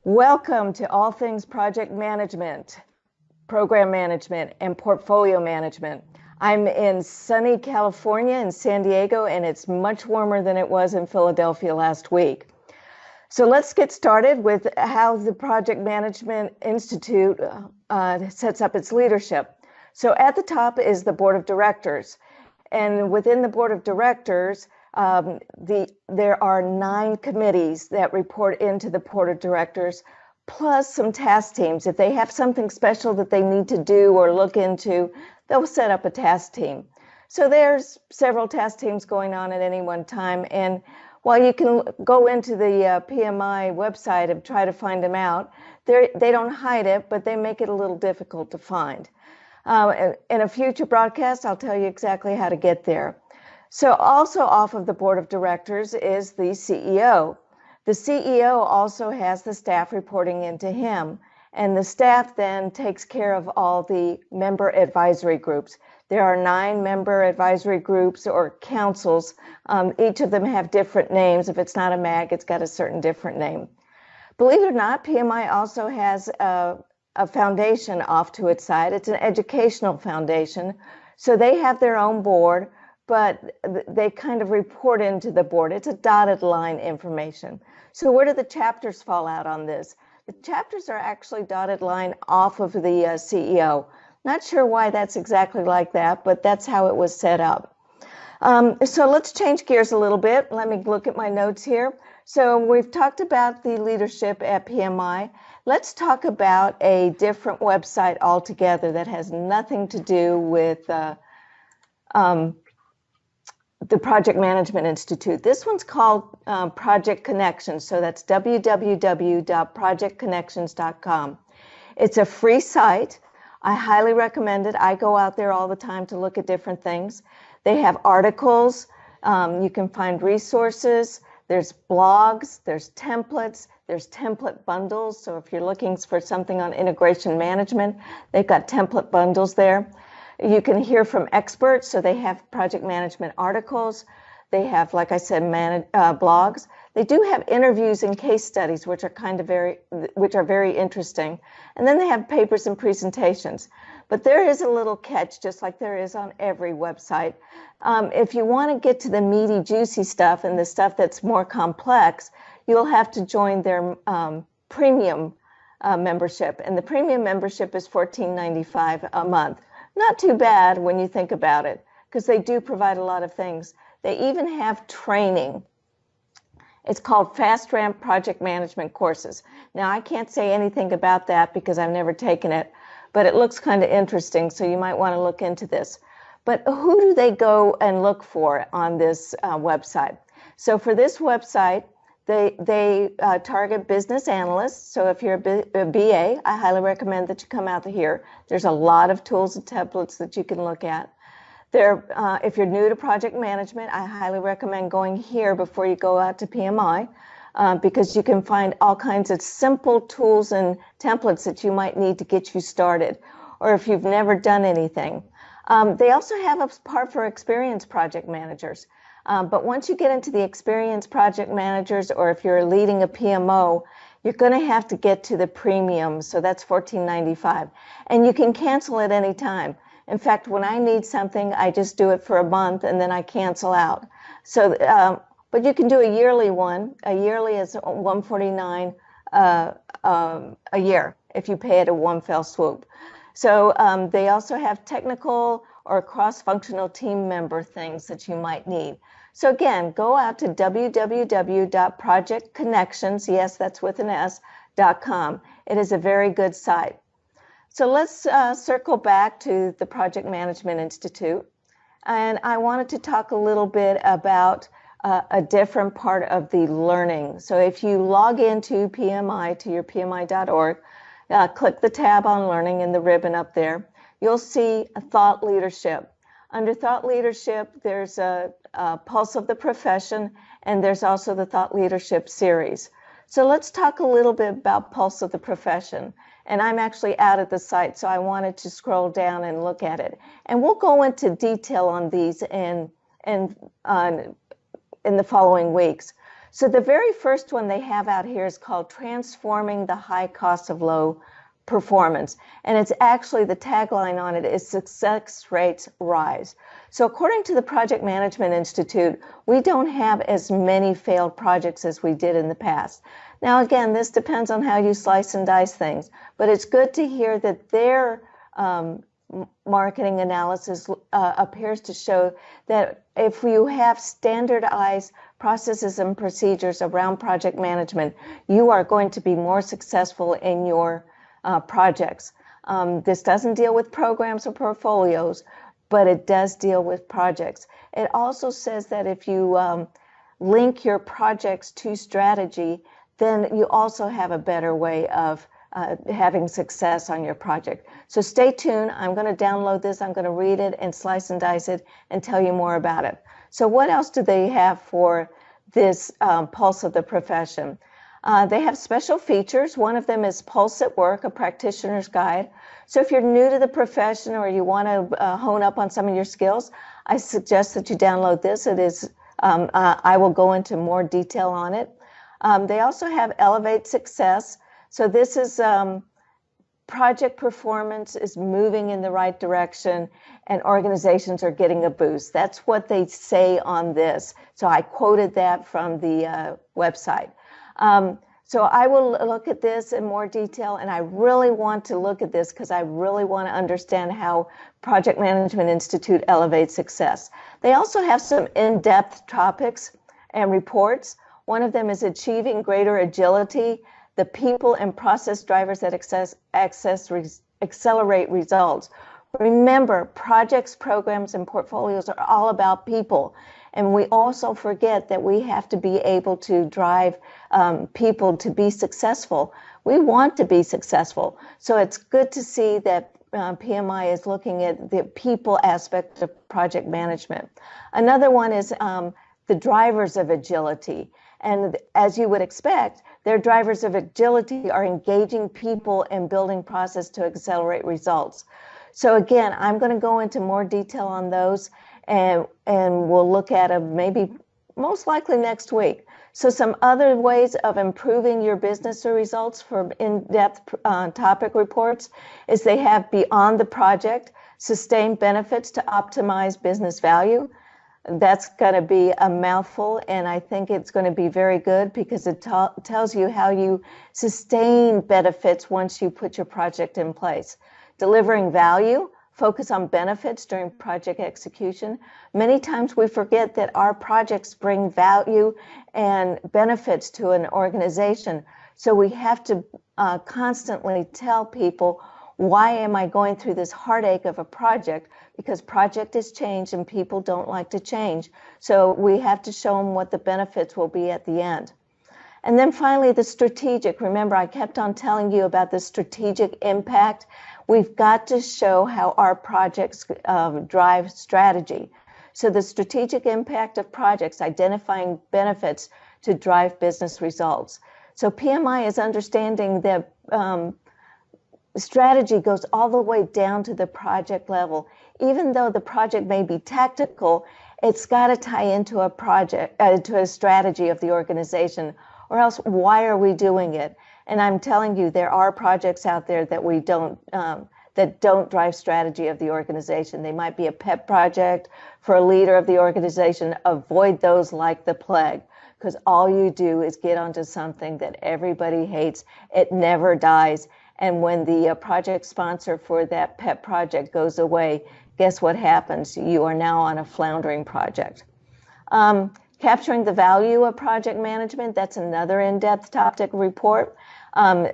Welcome to All Things Project Management, Program Management, and Portfolio Management. I'm in sunny California in San Diego, and it's much warmer than it was in Philadelphia last week. So let's get started with how the Project Management Institute sets up its leadership. So at the top is the Board of Directors. And within the Board of Directors, there are 9 committees that report into the Board of Directors, plus some task teams. If they have something special that they need to do or look into, they'll set up a task team. So there's several task teams going on at any one time. And while you can go into the PMI website and try to find them out, they don't hide it, but they make it a little difficult to find. In a future broadcast, I'll tell you exactly how to get there. So also off of the Board of Directors is the CEO. The CEO also has the staff reporting into him, and the staff then takes care of all the member advisory groups. There are 9 member advisory groups or councils. Each of them have different names. If it's not a MAG, it's got a certain different name. Believe it or not, PMI also has a foundation off to its side. It's an educational foundation. So they have their own board, but they kind of report into the board. It's a dotted line information. So where do the chapters fall out on this? The chapters are actually dotted line off of the CEO. Not sure why that's exactly like that, but that's how it was set up. So let's change gears a little bit. Let me look at my notes here. So we've talked about the leadership at PMI. Let's talk about a different website altogether that has nothing to do with the Project Management Institute. This one's called Project Connections. So that's www.projectconnections.com. It's a free site. I highly recommend it. I go out there all the time to look at different things. They have articles. You can find resources. There's blogs. There's templates. There's template bundles. So if you're looking for something on integration management, they've got template bundles there. You can hear from experts, so they have project management articles. They have, like I said, blogs. They do have interviews and case studies, which are very interesting. And then they have papers and presentations. But there is a little catch, just like there is on every website. If you want to get to the meaty, juicy stuff and the stuff that's more complex, you'll have to join their premium membership. And the premium membership is $14.95 a month. Not too bad when you think about it, because they do provide a lot of things. They even have training. It's called Fast Ramp Project Management Courses. Now, I can't say anything about that because I've never taken it, but it looks kind of interesting, so you might want to look into this. But who do they go and look for on this website? So for this website, they target business analysts. So if you're a BA, I highly recommend that you come out to here. There's a lot of tools and templates that you can look at. If you're new to project management, I highly recommend going here before you go out to PMI because you can find all kinds of simple tools and templates that you might need to get you started, or if you've never done anything. They also have a part for experienced project managers. But once you get into the experienced project managers, or if you're leading a PMO, you're going to have to get to the premium. So that's $14.95. And you can cancel at any time. In fact, when I need something, I just do it for a month and then I cancel out. So, but you can do a yearly one. A yearly is $149 a year if you pay it at one fell swoop. So they also have technical or cross-functional team member things that you might need. So again, go out to www.projectconnections, yes, that's with an S.com. It is a very good site. So let's circle back to the Project Management Institute. And I wanted to talk a little bit about a different part of the learning. So if you log into PMI, to your PMI.org, click the tab on learning in the ribbon up there, you'll see a thought leadership. Under thought leadership, there's a Pulse of the Profession, and there's also the Thought Leadership Series. So let's talk a little bit about Pulse of the Profession. And I'm actually out at the site, so I wanted to scroll down and look at it. And we'll go into detail on these in the following weeks. So the very first one they have out here is called Transforming the High Cost of Low Performance. And it's actually, the tagline on it is Success Rates Rise. So according to the Project Management Institute, we don't have as many failed projects as we did in the past. Now, again, this depends on how you slice and dice things, but it's good to hear that their marketing analysis appears to show that if you have standardized processes and procedures around project management, you are going to be more successful in your projects. This doesn't deal with programs or portfolios, but it does deal with projects. It also says that if you link your projects to strategy, then you also have a better way of having success on your project. So stay tuned. I'm going to download this. I'm going to read it and slice and dice it and tell you more about it. So what else do they have for this Pulse of the Profession? They have special features. One of them is Pulse at Work, a practitioner's guide. So if you're new to the profession or you want to hone up on some of your skills, I suggest that you download this. It is, I will go into more detail on it. They also have Elevate Success. So this is project performance is moving in the right direction and organizations are getting a boost. That's what they say on this. So I quoted that from the website. So I will look at this in more detail, and I really want to look at this because I really want to understand how Project Management Institute elevates success. They also have some in-depth topics and reports. One of them is Achieving Greater Agility, the people and process drivers that accelerate results. Remember, projects, programs, and portfolios are all about people. And we also forget that we have to be able to drive people to be successful. We want to be successful. So it's good to see that PMI is looking at the people aspect of project management. Another one is the drivers of agility. And as you would expect, their drivers of agility are engaging people and building process to accelerate results. So again, I'm going to go into more detail on those, and we'll look at them maybe most likely next week. So some other ways of improving your business or results for in-depth topic reports is they have Beyond the Project, Sustained Benefits to Optimize Business Value. That's going to be a mouthful, and I think it's going to be very good because it tells you how you sustain benefits once you put your project in place. Delivering value, focus on benefits during project execution. Many times we forget that our projects bring value and benefits to an organization. So we have to constantly tell people, why am I going through this heartache of a project? Because project is change and people don't like to change. So we have to show them what the benefits will be at the end. And then finally, the strategic. Remember, I kept on telling you about the strategic impact. We've got to show how our projects drive strategy. So the strategic impact of projects, identifying benefits to drive business results. So PMI is understanding that strategy goes all the way down to the project level. Even though the project may be tactical, it's got to tie into a project, to a strategy of the organization, or else why are we doing it? And I'm telling you, there are projects out there that we don't, that don't drive strategy of the organization. They might be a pet project for a leader of the organization. Avoid those like the plague, because all you do is get onto something that everybody hates. It never dies. And when the project sponsor for that pet project goes away, guess what happens? You are now on a floundering project. Capturing the value of project management, that's another in-depth topic report. One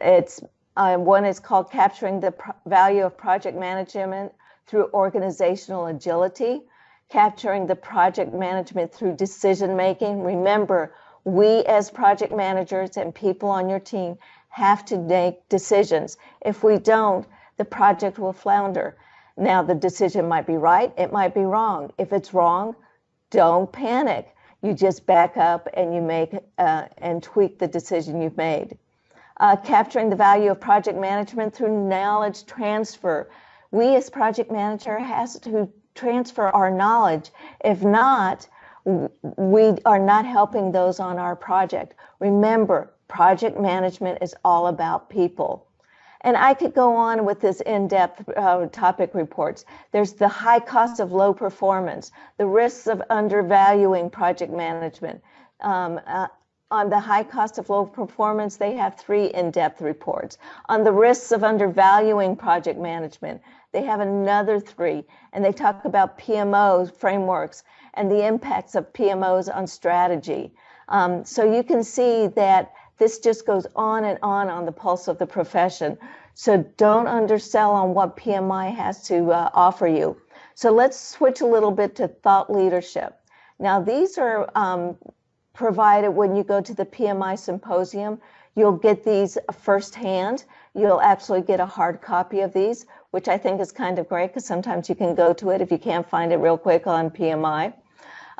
is called Capturing the Value of Project Management Through Organizational Agility, Capturing the Project Management Through Decision Making. Remember, we as project managers and people on your team have to make decisions. If we don't, the project will flounder. Now, the decision might be right, it might be wrong. If it's wrong, don't panic. You just back up and you make and tweak the decision you've made. Capturing the value of project management through knowledge transfer. We as project manager has to transfer our knowledge. If not, we are not helping those on our project. Remember, project management is all about people. And I could go on with this in-depth topic reports. There's the high cost of low performance, the risks of undervaluing project management. On the high cost of low performance, they have 3 in-depth reports. On the risks of undervaluing project management, they have another 3, and they talk about PMO frameworks and the impacts of PMOs on strategy. So you can see that this just goes on the pulse of the profession. So don't undersell on what PMI has to offer you. So let's switch a little bit to thought leadership. Now, these are provided when you go to the PMI Symposium. You'll get these firsthand. You'll actually get a hard copy of these, which I think is kind of great because sometimes you can go to it if you can't find it real quick on PMI,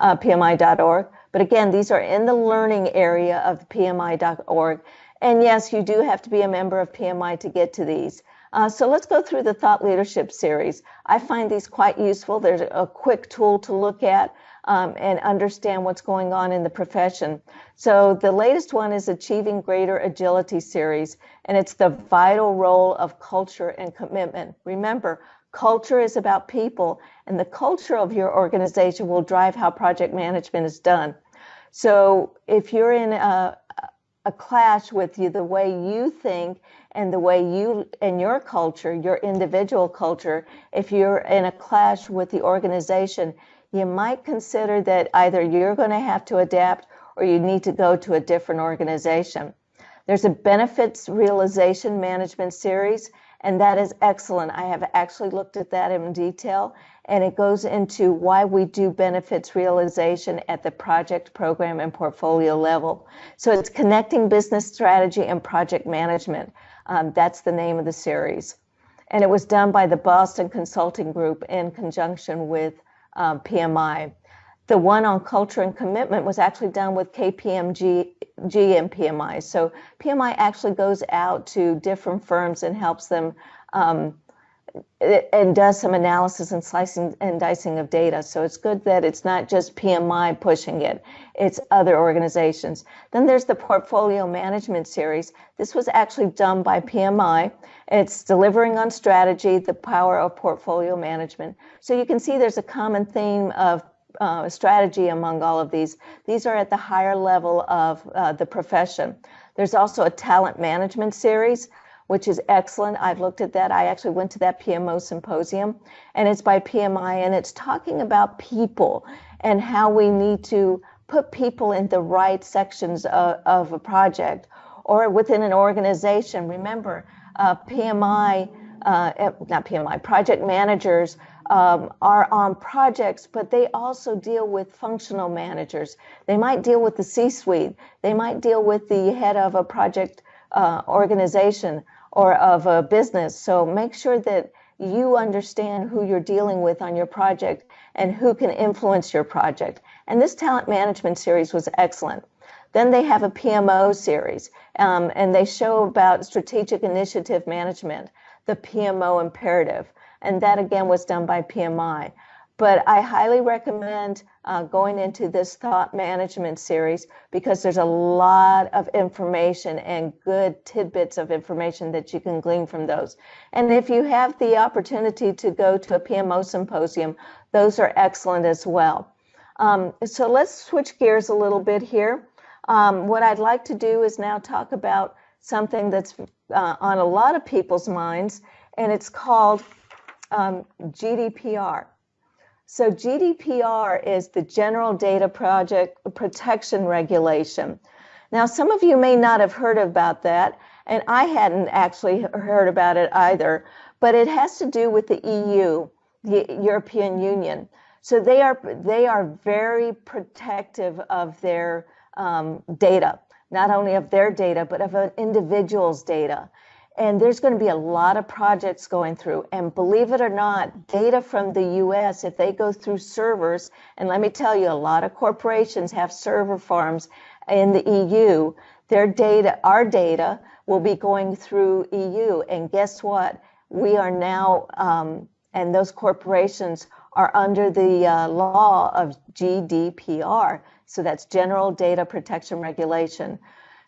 PMI.org. But again, these are in the learning area of PMI.org. And yes, you do have to be a member of PMI to get to these. So let's go through the Thought Leadership series. I find these quite useful. There's a quick tool to look at and understand what's going on in the profession. So the latest one is Achieving Greater Agility series, and it's the vital role of culture and commitment. Remember, culture is about people, and the culture of your organization will drive how project management is done. So if you're in a clash with you, the way you think and the way you and your culture, your individual culture, if you're in a clash with the organization, you might consider that either you're going to have to adapt or you need to go to a different organization. There's a benefits realization management series, and that is excellent. I have actually looked at that in detail, and it goes into why we do benefits realization at the project, program, and portfolio level. So it's connecting business strategy and project management. That's the name of the series. And it was done by the Boston Consulting Group in conjunction with PMI. The one on culture and commitment was actually done with KPMG and PMI. So PMI actually goes out to different firms and helps them and does some analysis and slicing and dicing of data. So it's good that it's not just PMI pushing it, it's other organizations. Then there's the Portfolio Management series. This was actually done by PMI. It's delivering on strategy, the power of portfolio management. So you can see there's a common theme of strategy among all of these. These are at the higher level of the profession. There's also a talent management series, which is excellent. I've looked at that. I actually went to that PMO symposium, and it's by PMI, and it's talking about people and how we need to put people in the right sections of a project or within an organization. Remember, project managers are on projects, but they also deal with functional managers. They might deal with the C-suite. They might deal with the head of a project organization or of a business. So make sure that you understand who you're dealing with on your project and who can influence your project. And this talent management series was excellent. Then they have a PMO series, and they show about strategic initiative management, the PMO imperative. And that again was done by PMI. But I highly recommend going into this thought management series because there's a lot of information and good tidbits of information that you can glean from those. And if you have the opportunity to go to a PMO symposium, those are excellent as well. So let's switch gears a little bit here. What I'd like to do is now talk about something that's on a lot of people's minds, and it's called GDPR. So GDPR is the General Data Protection Regulation. Now, some of you may not have heard about that, and I hadn't actually heard about it either, but it has to do with the EU, the European Union. So they are very protective of their data, not only of their data, but of an individual's data. And there's going to be a lot of projects going through. And believe it or not, data from the US, if they go through servers, and let me tell you, a lot of corporations have server farms in the EU, their data, our data, will be going through EU. And guess what? We are now, and those corporations are under the law of GDPR. So that's General Data Protection Regulation.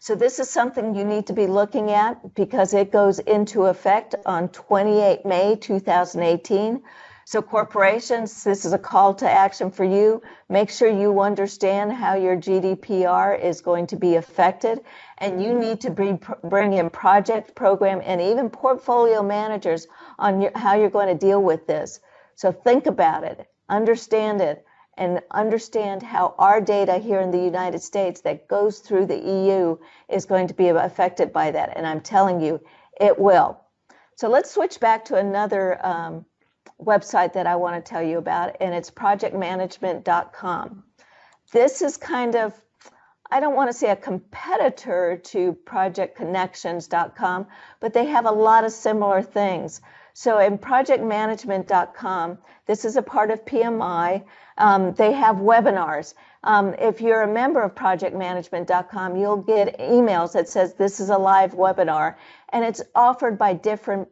So this is something you need to be looking at because it goes into effect on 28 May 2018. So corporations, this is a call to action for you. Make sure you understand how your GDPR is going to be affected, and you need to bring in project, program, and even portfolio managers on how you're going to deal with this. So think about it, and understand how our data here in the United States that goes through the EU is going to be affected by that. And I'm telling you, it will. So let's switch back to another website that I want to tell you about, and it's projectmanagement.com. This is kind of, I don't want to say a competitor to projectconnections.com, but they have a lot of similar things. So in projectmanagement.com, this is a part of PMI. They have webinars. If you're a member of projectmanagement.com, you'll get emails that says this is a live webinar, and it's offered by different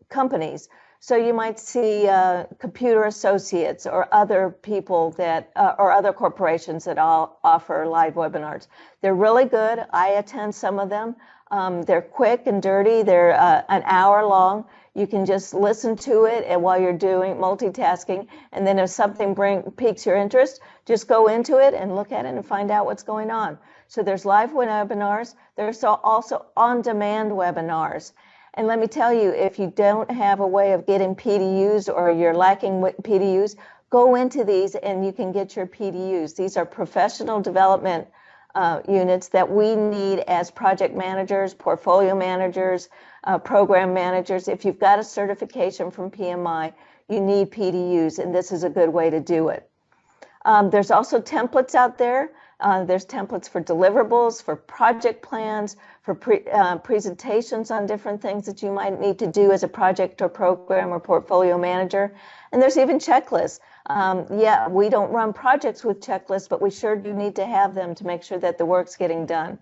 companies. So you might see Computer Associates or other people that, or other corporations that all offer live webinars. They're really good. I attend some of them. They're quick and dirty. They're an hour long. You can just listen to it and while you're doing multitasking. And then if something piques your interest, just go into it and look at it and find out what's going on. So there's live webinars. There's also on-demand webinars. And let me tell you, if you don't have a way of getting PDUs or you're lacking PDUs, go into these and you can get your PDUs. These are professional development units that we need as project managers, portfolio managers, program managers. If you've got a certification from PMI, you need PDUs, and this is a good way to do it. There's also templates out there. There's templates for deliverables, for project plans, for presentations on different things that you might need to do as a project or program or portfolio manager. And there's even checklists. Yeah, we don't run projects with checklists, but we sure do need to have them to make sure that the work's getting done.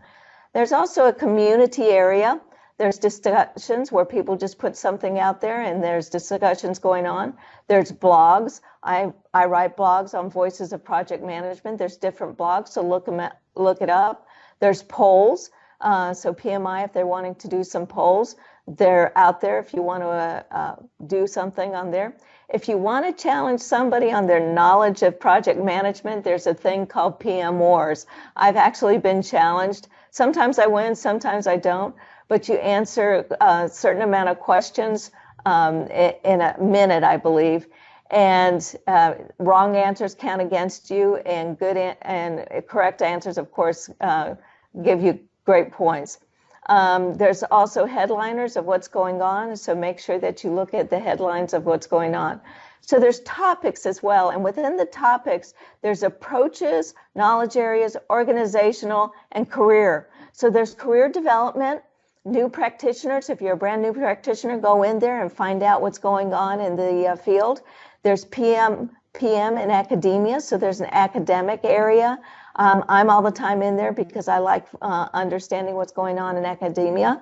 There's also a community area. There's discussions where people just put something out there and there's discussions going on. There's blogs. I write blogs on Voices of Project Management. There's different blogs, so look it up. There's polls. So PMI, if they're wanting to do some polls, they're out there if you want to do something on there. If you want to challenge somebody on their knowledge of project management, there's a thing called PM Wars. I've actually been challenged. Sometimes I win, sometimes I don't. But you answer a certain amount of questions in a minute, I believe, and wrong answers count against you, and correct answers, of course, give you great points. There's also headliners of what's going on, so make sure that you look at the headlines of what's going on. So there's topics as well, and within the topics, there's approaches, knowledge areas, organizational, and career. So there's career development. New practitioners, if you're a brand new practitioner, go in there and find out what's going on in the field. There's PM in academia, so there's an academic area. I'm all the time in there because I like understanding what's going on in academia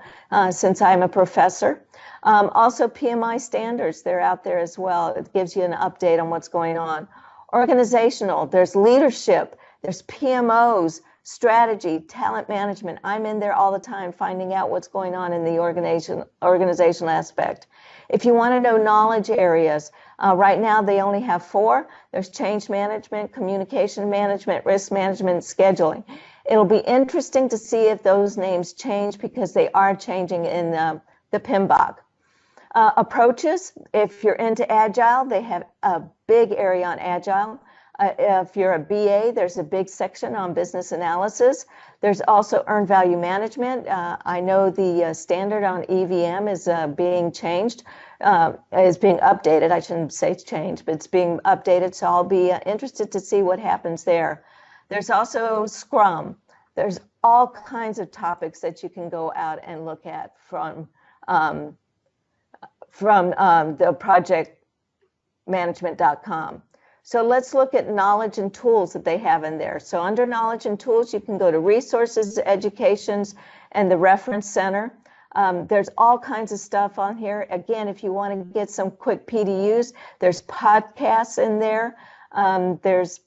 since I'm a professor. Also PMI standards, they're out there as well. It gives you an update on what's going on. Organizational, there's leadership, there's PMOs, strategy, talent management. I'm in there all the time finding out what's going on in the organizational aspect. If you want to know knowledge areas, right now they only have 4. There's change management, communication management, risk management, scheduling. It'll be interesting to see if those names change because they are changing in the PMBOK. Approaches, if you're into Agile, they have a big area on Agile. If you're a BA, there's a big section on business analysis. There's also earned value management. I know the standard on EVM is being changed, is being updated. I shouldn't say changed, but it's being updated. So I'll be interested to see what happens there. There's also Scrum. There's all kinds of topics that you can go out and look at from the projectmanagement.com. So let's look at knowledge and tools that they have in there. So under knowledge and tools, you can go to resources, educations, and the reference center. There's all kinds of stuff on here. Again, if you want to get some quick PDUs, there's podcasts in there. There's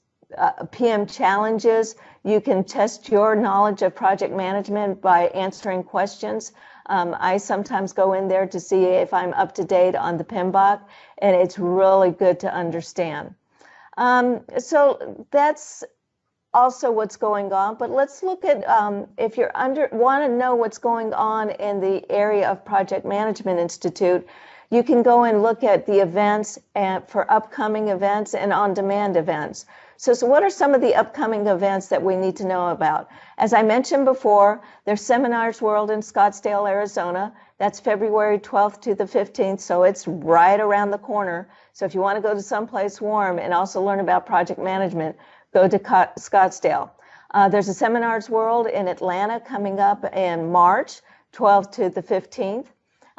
PM challenges. You can test your knowledge of project management by answering questions. I sometimes go in there to see if I'm up to date on the PMBOK, and it's really good to understand. So that's also what's going on, but let's look at if you want to know what's going on in the area of Project Management Institute, you can go and look at the events and for upcoming events and on-demand events. So what are some of the upcoming events that we need to know about? As I mentioned before, there's Seminars World in Scottsdale, Arizona. That's February 12th to the 15th, so it's right around the corner. So if you want to go to someplace warm and also learn about project management, go to Scottsdale. There's a Seminars World in Atlanta coming up in March 12th to the 15th.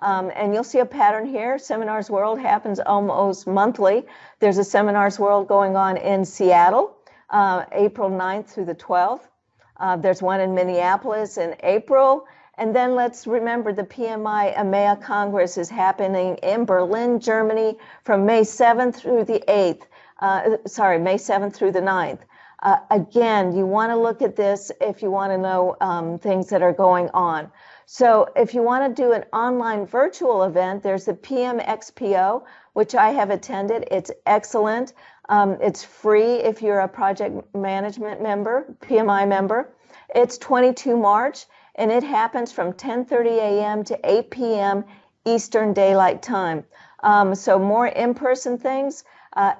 And you'll see a pattern here. Seminars World happens almost monthly. There's a Seminars World going on in Seattle, April 9th through the 12th. There's one in Minneapolis in April. And then let's remember the PMI EMEA Congress is happening in Berlin, Germany from May 7th through the 8th. May 7th through the 9th. Again, you want to look at this if you want to know things that are going on. So if you want to do an online virtual event, there's the PM XPO, which I have attended. It's excellent. It's free if you're a project management member, PMI member. It's 22 March, and it happens from 10:30 a.m. to 8 p.m. Eastern Daylight Time. So more in-person things.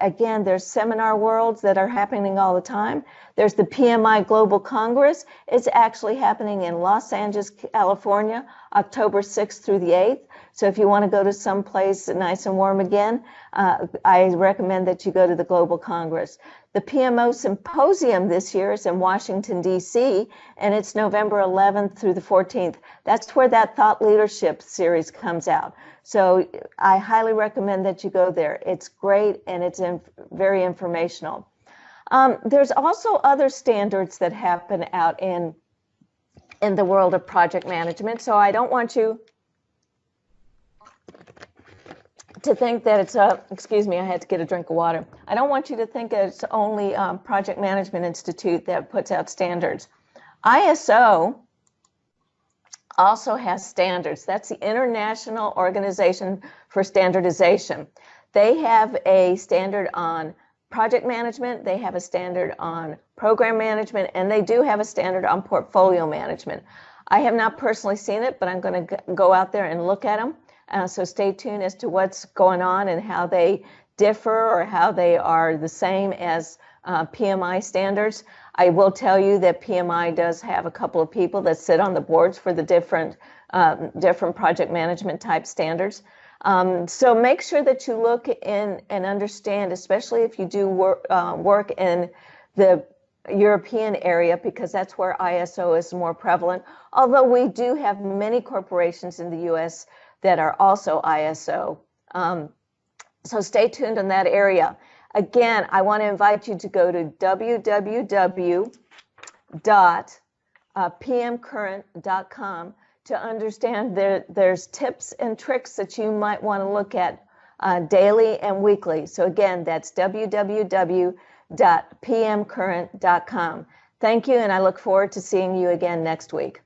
Again, there's seminar worlds that are happening all the time. There's the PMI Global Congress. It's actually happening in Los Angeles, California, October 6th through the 8th. So if you want to go to some place nice and warm again, I recommend that you go to the Global Congress. The PMO Symposium this year is in Washington, D.C., and it's November 11th through the 14th. That's where that Thought Leadership series comes out. So I highly recommend that you go there. It's great, and it's very informational. There's also other standards that happen out in the world of project management. So I don't want you to think that it's excuse me, I had to get a drink of water. I don't want you to think it's only Project Management Institute that puts out standards. ISO also has standards. That's the International Organization for Standardization. They have a standard on project management, they have a standard on program management, and they do have a standard on portfolio management. I have not personally seen it, but I'm going to go out there and look at them. So stay tuned as to what's going on and how they differ or how they are the same as PMI standards. I will tell you that PMI does have a couple of people that sit on the boards for the different project management type standards. So make sure that you look in and understand, especially if you do work in the European area, because that's where ISO is more prevalent. Although we do have many corporations in the U.S. that are also ISO. So stay tuned in that area. Again, I want to invite you to go to www.pmcurrent.com to understand there's tips and tricks that you might want to look at daily and weekly. So again, that's www.pmcurrent.com. Thank you, and I look forward to seeing you again next week.